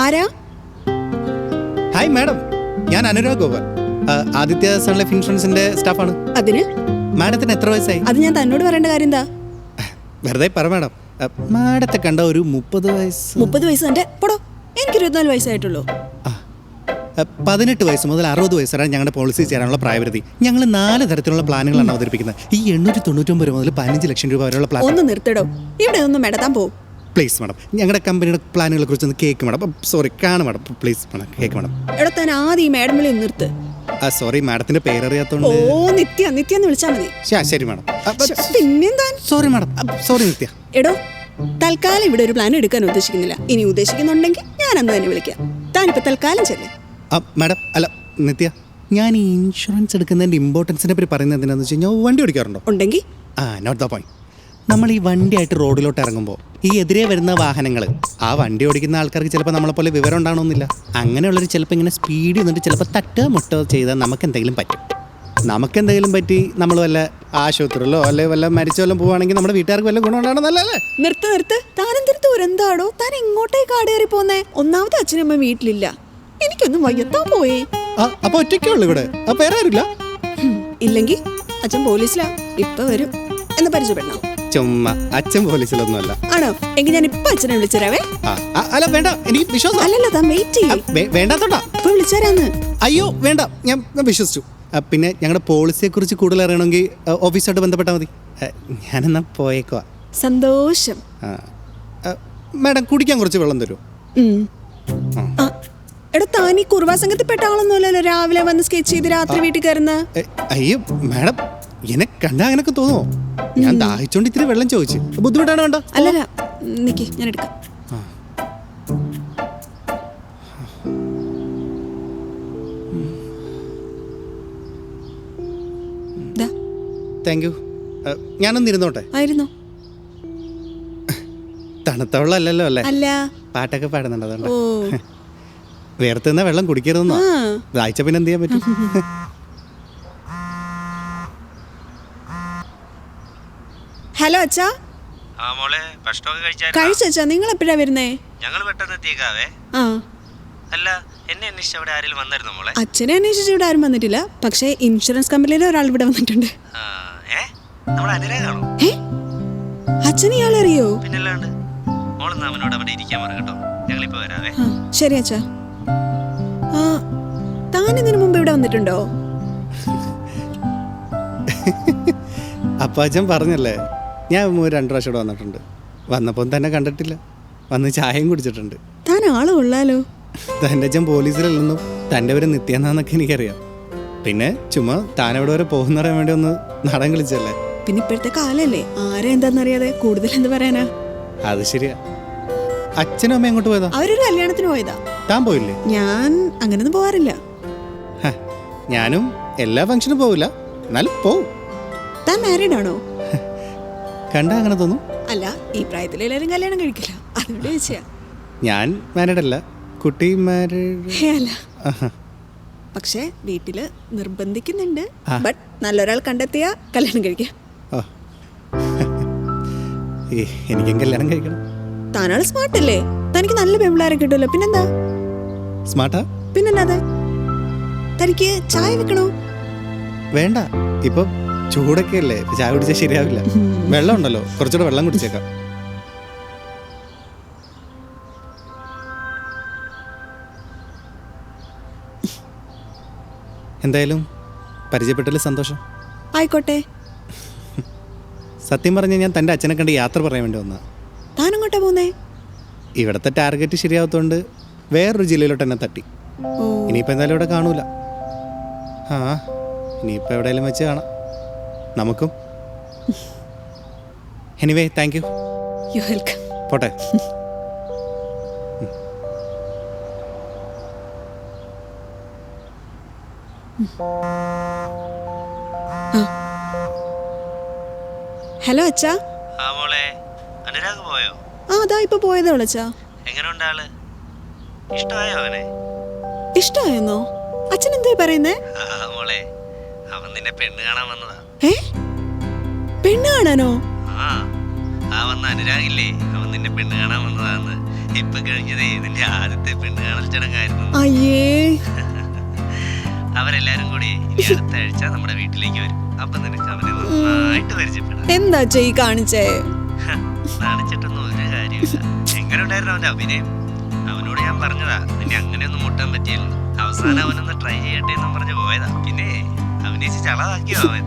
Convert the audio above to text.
ആരാ? Hi madam, ഞാൻ Anurag Gopal, Aditya sun life ഇൻഷുറൻസിന്റെ സ്റ്റാഫാണ്. അതിന് മാഡത്തിന് എത്ര വയസ്സായി? അത് ഞാൻ തന്നോട് പറയേണ്ട കാര്യം എന്താ? വെറുതെ പറ മാഡം. മാഡത്തെ കണ്ട ഒരു 30 വയസ്സ്. 30 വയസ്സ് എൻ്റെ പൊടോ, എനിക്ക് 24 വയസ്സായിട്ടുള്ളൂ. 18 വയസ്സ് മുതൽ 60 വയസ്സ് വരെ ഞങ്ങളുടെ പോളിസി ചേരാനുള്ള പ്രായപരിധി. ഞങ്ങൾ 4 തരത്തിലുള്ള പ്ലാനുകളാണ് അവതരിപ്പിക്കുന്നത്. ഈ 899 മുതൽ 15 ലക്ഷം രൂപ വരെയുള്ള പ്ലാൻ. ഒന്ന് നിർത്തിടോ, ഇവിടെ ഒന്നും മെടത്താൻ പോകും. പ്ലീസ് മാഡം, ഞങ്ങളുടെ കമ്പനിയുടെ പ്ലാനുകളെ കുറിച്ച് ഒന്ന് കേക്ക് മാഡം. സോറി, കാണും madam. Please madam, cake madam. എവിടെ താൻ ആദ്യം ഈ മാഡം വിളി നിർത്ത്. സോറി, മാഡത്തിന്റെ പേരറിയാത്തോണ്ട്. ഓ, നിത്യ നിത്യ എന്ന് വിളിച്ചാൽ മതി. ശരി മാഡം. പിന്നെന്താ? സോറി മാഡം, സോറി നിത്യ. എടോ, തൽക്കാലം ഇവിടെ ഒരു പ്ലാൻ എടുക്കാൻ ഉദ്ദേശിക്കുന്നില്ല. ഇനി ഉദ്ദേശിക്കുന്നുണ്ടെങ്കിൽ ഞാൻ അന്ന് തന്നെ വിളിക്കാം. താനിപ്പോ തൽക്കാലം ചെല്ലേ. മാഡം, അല്ല നിത്യ, ഞാൻ ഈ ഇൻഷുറൻസ് എടുക്കുന്നതിന്റെ ഇമ്പോർട്ടൻസിനെ പറ്റി പറയുന്നത് എന്തിനാന്ന് വെച്ച് കഴിഞ്ഞാൽ, വണ്ടി ഓടിക്കാറുണ്ടോ? ഉണ്ടെങ്കിൽ നോട്ട് ദ പോയിന്റ്. നമ്മൾ ഈ വണ്ടിയായിട്ട് റോഡിലോട്ട് ഇറങ്ങുമ്പോൾ ഈ എതിരെ വരുന്ന വാഹനങ്ങൾ, ആ വണ്ടി ഓടിക്കുന്ന ആൾക്കാർക്ക് ചിലപ്പോൾ നമ്മളെപ്പോലെ വിവരം ഉണ്ടാവണമെന്നില്ല. അങ്ങനെയുള്ളവർ ചിലപ്പോൾ ഇങ്ങനെ സ്പീഡ് വന്നിട്ട് ചിലപ്പോൾ തട്ടുക മുട്ടോ ചെയ്താൽ നമുക്ക് എന്തെങ്കിലും പറ്റും. നമുക്കെന്തെങ്കിലും പറ്റി നമ്മൾ വല്ല ആശുപത്രിയിലോ അല്ലെങ്കിൽ വല്ല മരിച്ചോലും പോവുകയാണെങ്കിൽ നമ്മുടെ വീട്ടുകാർക്ക് വല്ല ഗുണം നല്ലല്ലേ? നിർത്ത്. താനെന്തിരുത്ത് എന്താടോ താൻ ഇങ്ങോട്ടേക്ക് ആടേറി പോന്നേ? ഒന്നാമത്തെ അച്ഛനമ്മ വീട്ടിലില്ല, എനിക്കൊന്നും വയ്യത്താ പോയി. അപ്പൊ ഒറ്റയ്ക്കേ ഉള്ളു ഇവിടെ? അപ്പൊ വേറെ ആരുമില്ല? ഇല്ലെങ്കിൽ അച്ഛൻ പോലീസിലാ, ഇപ്പൊ വരും എന്ന് പരിചയപ്പെടണം. ചുമ്മാ, അച്ഛൻ പോലീസിലൊന്നും അല്ല. ആണോ? എങ്കിൽ ഞാൻ ഇപ്പൊ അച്ഛനെ വിളിച്ചരാവേ. അല്ല വേണ്ട, എനിക്ക് വിശ്വാസം. അല്ലല്ല, താൻ വെയിറ്റ് ചെയ്യും. വേണ്ടാത്തോട്ടാ, ഇപ്പൊ വിളിച്ചരാന്ന്. അയ്യോ വേണ്ട, ഞാൻ വിശ്വസിച്ചു. പിന്നെ ഞങ്ങളുടെ പോളിസിയെ കുറിച്ച് കൂടുതൽ അറിയണമെങ്കിൽ ഓഫീസായിട്ട് ബന്ധപ്പെട്ടാൽ മതി. ഞാനെന്നാ പോയേക്കുവാ. സന്തോഷം. മാഡം, കുടിക്കാൻ കുറച്ച് വെള്ളം തരുമോ? എടാ, താൻ ഈ കുർവാ സംഘത്തിൽപ്പെട്ട ആളൊന്നും അല്ലല്ലോ രാവിലെ വന്ന് സ്കെച്ച് ചെയ്ത് രാത്രി വീട്ടിൽ കയറുന്ന. അയ്യോ മാഡം, എന്നെ കണ്ടാ അങ്ങനൊക്കെ തോന്നുമോ? ഞാൻ ദാഹിച്ചോണ്ട് ഇത്തിരി വെള്ളം ചോദിച്ചു. ബുദ്ധിമുട്ടാണോ? വേണ്ട. അല്ലല്ല, നിക്ക്, ഞാൻ എടുക്കാം. Thank you. ഞാനൊന്ന് ഇരുന്നോട്ടെ? ആയിരുന്നു. തണുത്ത വെള്ളം അല്ലല്ലോ അല്ലേ? അല്ല, പാട്ടൊക്കെ പാടുന്നുണ്ട്, അതുകൊണ്ട്. ഓ, വേർത്തുന്ന വെള്ളം കുടിക്കരുതെന്നോ? ദാഹിച്ച പിന്നെ എന്ത് ചെയ്യാൻ പറ്റും? ഹലോ അച്ഛാ. കഴിച്ചാ? നിങ്ങൾ എപ്പോഴാ വരുന്നേ? ഞങ്ങൾ പെട്ടെന്ന് എത്തിയേക്കാവേ. ആ, അല്ല, എന്നെ അന്വേഷിച്ച് അവിടെ ആരെങ്കിലും വന്നായിരുന്നോ മോളെ? അച്ഛനെ അന്വേഷിച്ച് ഇവിടെ ആരും വന്നിട്ടില്ല. പക്ഷേ ഇൻഷുറൻസ് കമ്പനിയിലെ ഒരാൾ ഇവിടെ വന്നിട്ടുണ്ട്. നമ്മുടെ അനുരാഗാണോ? അച്ഛൻ ഇയാളെ അറിയോ? പിന്നല്ലാണ്ട്. മോളെന്ന് അവനോട് അവിടെ ഇരിക്കാൻ പറ കേട്ടോ, ഞങ്ങളിപ്പോ വരാവേ. ശരി അച്ഛാ. താൻ ഇതിനു മുമ്പ് ഇവിടെ വന്നിട്ടുണ്ടോ? അപ്പാച്ചൻ പറഞ്ഞല്ലേ, ഞാൻ 2 പ്രാവശ്യം ഇവിടെ വന്നിട്ടുണ്ട്. വന്നപ്പോൾ തന്നെ കണ്ടിട്ടില്ല, വന്ന് ചായയും കുടിച്ചിട്ടുണ്ട്. താൻ ആള് കൊള്ളാലോ. തൻ്റെ അച്ഛൻ പോലീസിലല്ലെന്നും തൻ്റെ പേര് നിത്യാന്നാന്നൊക്കെ എനിക്കറിയാം. പിന്നെ ചുമ്മാ താൻ എവിടെ വരെ പോകുന്നറിയാൻ വേണ്ടി ഒന്ന് നാടൻ കളിച്ചല്ലേ. പിന്നെ ഇപ്പോഴത്തെ കാലല്ലേ, ആരെ എന്താന്നറിയാതെ കൂടുതൽ എന്ത് പറയാനാ? അത് ശരിയാ. അച്ഛനും അമ്മ എങ്ങോട്ട് പോയതാ? അവരൊരു കല്യാണത്തിന് പോയതാ. താൻ പോയില്ലേ? ഞാൻ അങ്ങനൊന്നും പോവാറില്ല. ഞാനും എല്ലാ ഫംഗ്ഷനും പോവില്ല, എന്നാലും പോവും. താൻ മാരീഡ് ആണോ? കണ്ടാ അങ്ങനെ തോന്നും. അല്ല, ഈ പ്രായത്തിൽ എല്ലാവരും കല്യാണം കഴിക്കില്ല, അതുകൊണ്ട് ചോദിച്ചാ. ഞാൻ മാരീഡ് അല്ല, കുട്ടി മാരീഡ് അല്ല. പക്ഷെ വീട്ടില് നിർബന്ധിക്കുന്നുണ്ട്. ബട്ട് നല്ലൊരാൾ കണ്ടെത്തിയ കല്യാണം കഴിക്കാം. എനിക്കും കല്യാണം കഴിക്കണം. താനാള് സ്മാർട്ട് അല്ലേ? തനിക്ക് നല്ല പെമ്പിളാരെ കിട്ടുമല്ലോ. പിന്നെന്താ? സ്മാർട്ടാ? പിന്നല്ലാതെ. തനിക്ക് ചായ വെക്കണോ? വേണ്ട, ഇപ്പൊ ചൂടൊക്കെ അല്ലേ, ചായ കുടിച്ചാൽ ശരിയാവില്ല. വെള്ളം ഉണ്ടല്ലോ, കുറച്ചുകൂടെ വെള്ളം കുടിച്ചേക്കാം. എന്തായാലും പരിചയപ്പെട്ടതിൽ സന്തോഷം. ആയിക്കോട്ടെ. സത്യം പറഞ്ഞ ഞാൻ തൻ്റെ അച്ഛനെ കണ്ട് യാത്ര പറയാൻ വേണ്ടി വന്നാ. താൻ എങ്ങോട്ടാ പോന്നേ? ഇവിടുത്തെ ടാർഗറ്റ് ശരിയാവത്തോണ്ട് വേറൊരു ജില്ലയിലോട്ട് എന്നെ തട്ടി. ഇനിയിപ്പോൾ എന്തായാലും ഇവിടെ കാണൂല. ഇനിയിപ്പോൾ എവിടെയെങ്കിലും വെച്ച് കാണാം നമുക്കും. Anyway, thank you. You welcome. പോട്ടെ. ഹലോ അച്ഛാ. മോളെ, അനുരാഗ് പോയോ? അതാ ഇപ്പൊ പോയതേ ഉള്ളച്ചാ. എങ്ങനെയുണ്ട് ആള്? ഇഷ്ടമായോ അവനെ? ഇഷ്ടമായെന്നോ? അച്ഛൻ എന്തായി പറയുന്നേ? മോളെ, അവൻ നിന്നെ പെണ്ണ് കാണാൻ വന്നതാ. പെണ്ണ് കാണാനോ? വന്ന അനുരാഗില്ലേ, അവൻ നിന്നെ പെണ്ണ് കാണാൻ വന്നതാന്ന്. ഇപ്പൊ കഴിഞ്ഞതേ നിന്റെ ആദ്യത്തെ പെണ്ണ് കാണൽ ചടങ്ങായിരുന്നു. അയ്യേ, അവരെല്ലാരും കൂടി ഇനി അടുത്ത ആഴ്ച നമ്മുടെ വീട്ടിലേക്ക് വരും. അപ്പൊ നിനക്ക് അവനെ നന്നായിട്ട് പരിചയപ്പെടാം. എന്താ ഈ കാണിച്ചേ? കാണിച്ചിട്ടൊന്നും ഒരു കാര്യമില്ല. എങ്ങനെ ഉണ്ടായിരുന്നു അവന്റെ അഭിനയം? അവനോട് ഞാൻ പറഞ്ഞതാ നിന്നെ അങ്ങനെയൊന്നും മുട്ടാൻ പറ്റിയല്ലോ. അവസാനം അവനൊന്ന് ട്രൈ ചെയ്യട്ടെ എന്നും പറഞ്ഞ് പോയതാ. പിന്നെ അഭിനയിച്ച് ചളതാക്കിയോ അവൻ.